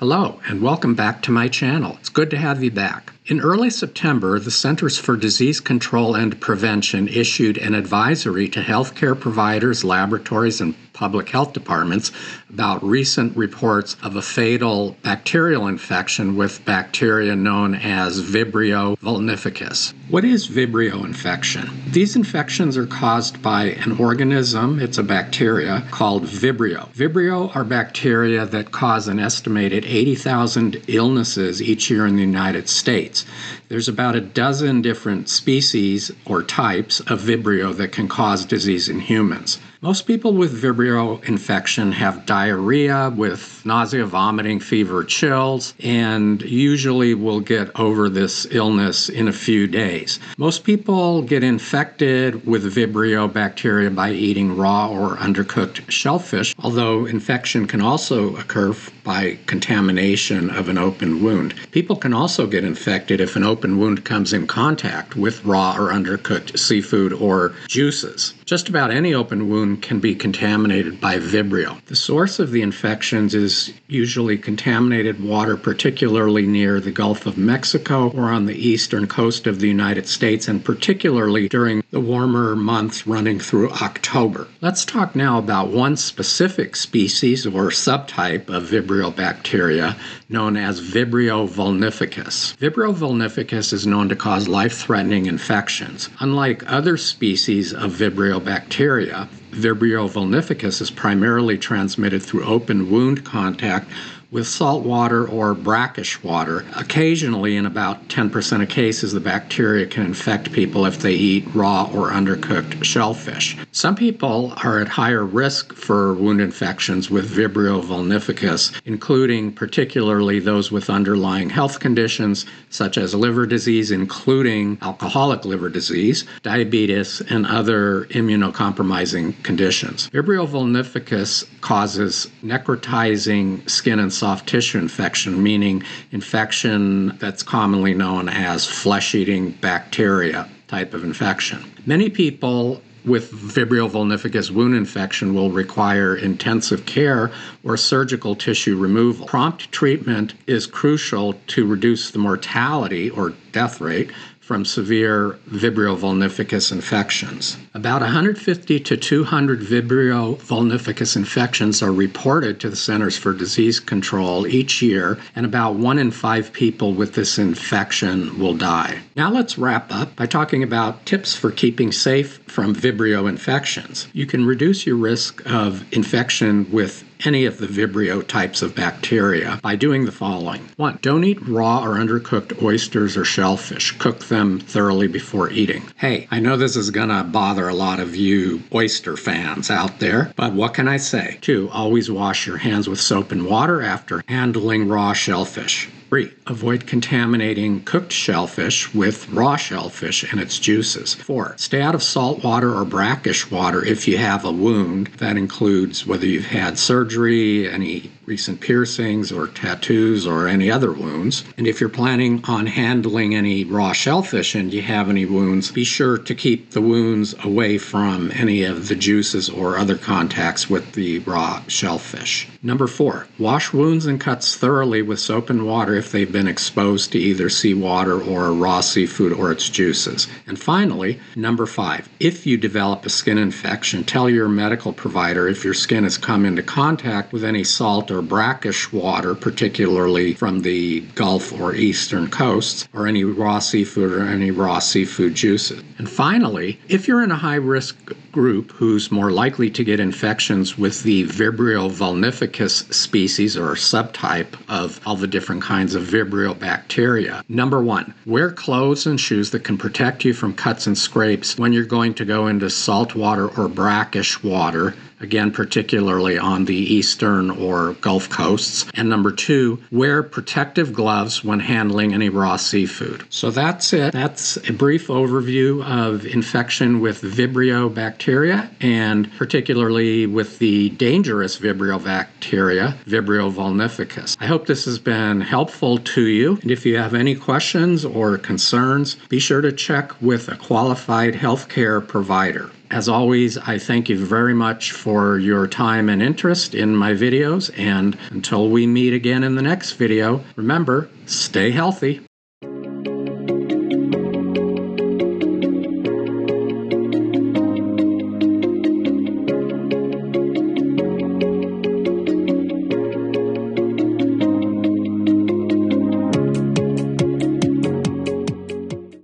Hello, and welcome back to my channel. It's good to have you back. In early September, the Centers for Disease Control and Prevention issued an advisory to healthcare providers, laboratories, and public health departments about recent reports of a fatal bacterial infection with bacteria known as Vibrio vulnificus. What is Vibrio infection? These infections are caused by an organism, it's a bacteria, called Vibrio. Vibrio are bacteria that cause an estimated 80,000 illnesses each year in the United States. There's about a dozen different species or types of Vibrio that can cause disease in humans. Most people with Vibrio infection have diarrhea with nausea, vomiting, fever, chills, and usually will get over this illness in a few days. Most people get infected with Vibrio bacteria by eating raw or undercooked shellfish, although infection can also occur by contamination of an open wound. People can also get infected if an open wound comes in contact with raw or undercooked seafood or juices. Just about any open wound can be contaminated by Vibrio. The source of the infections is usually contaminated water, particularly near the Gulf of Mexico or on the eastern coast of the United States, and particularly during the warmer months running through October. Let's talk now about one specific species or subtype of Vibrio bacteria known as Vibrio vulnificus. Vibrio vulnificus is known to cause life-threatening infections. Unlike other species of Vibrio bacteria, Vibrio vulnificus is primarily transmitted through open wound contact with salt water or brackish water. Occasionally, in about 10% of cases, the bacteria can infect people if they eat raw or undercooked shellfish. Some people are at higher risk for wound infections with Vibrio vulnificus, including particularly those with underlying health conditions such as liver disease, including alcoholic liver disease, diabetes, and other immunocompromising conditions. Vibrio vulnificus causes necrotizing skin and soft tissue infection, meaning infection that's commonly known as flesh-eating bacteria type of infection. Many people with Vibrio vulnificus wound infection will require intensive care or surgical tissue removal. Prompt treatment is crucial to reduce the mortality or death rate from severe Vibrio vulnificus infections. About 150 to 200 Vibrio vulnificus infections are reported to the Centers for Disease Control each year, and about 1 in 5 people with this infection will die. Now let's wrap up by talking about tips for keeping safe from Vibrio infections. You can reduce your risk of infection with any of the Vibrio types of bacteria by doing the following. 1. Don't eat raw or undercooked oysters or shellfish. Cook them thoroughly before eating. Hey, I know this is gonna bother a lot of you oyster fans out there, but what can I say? 2. Always wash your hands with soap and water after handling raw shellfish. 3. Avoid contaminating cooked shellfish with raw shellfish and its juices. 4. Stay out of salt water or brackish water if you have a wound. That includes whether you've had surgery, any recent piercings or tattoos, or any other wounds. And if you're planning on handling any raw shellfish and you have any wounds, be sure to keep the wounds away from any of the juices or other contacts with the raw shellfish. Number 4, wash wounds and cuts thoroughly with soap and water if they've been exposed to either seawater or raw seafood or its juices. And finally, number 5, if you develop a skin infection, tell your medical provider if your skin has come into contact with any salt or brackish water, particularly from the Gulf or eastern coasts, or any raw seafood or any raw seafood juices. And finally, if you're in a high-risk group who's more likely to get infections with the Vibrio vulnificus species or subtype of all the different kinds of Vibrio bacteria. Number 1, wear clothes and shoes that can protect you from cuts and scrapes when you're going to go into salt water or brackish water, again, particularly on the eastern or Gulf coasts. And number 2, wear protective gloves when handling any raw seafood. So that's it. That's a brief overview of infection with Vibrio bacteria, and particularly with the dangerous Vibrio bacteria, Vibrio vulnificus. I hope this has been helpful to you. And if you have any questions or concerns, be sure to check with a qualified healthcare provider. As always, I thank you very much for your time and interest in my videos, and until we meet again in the next video, remember, stay healthy.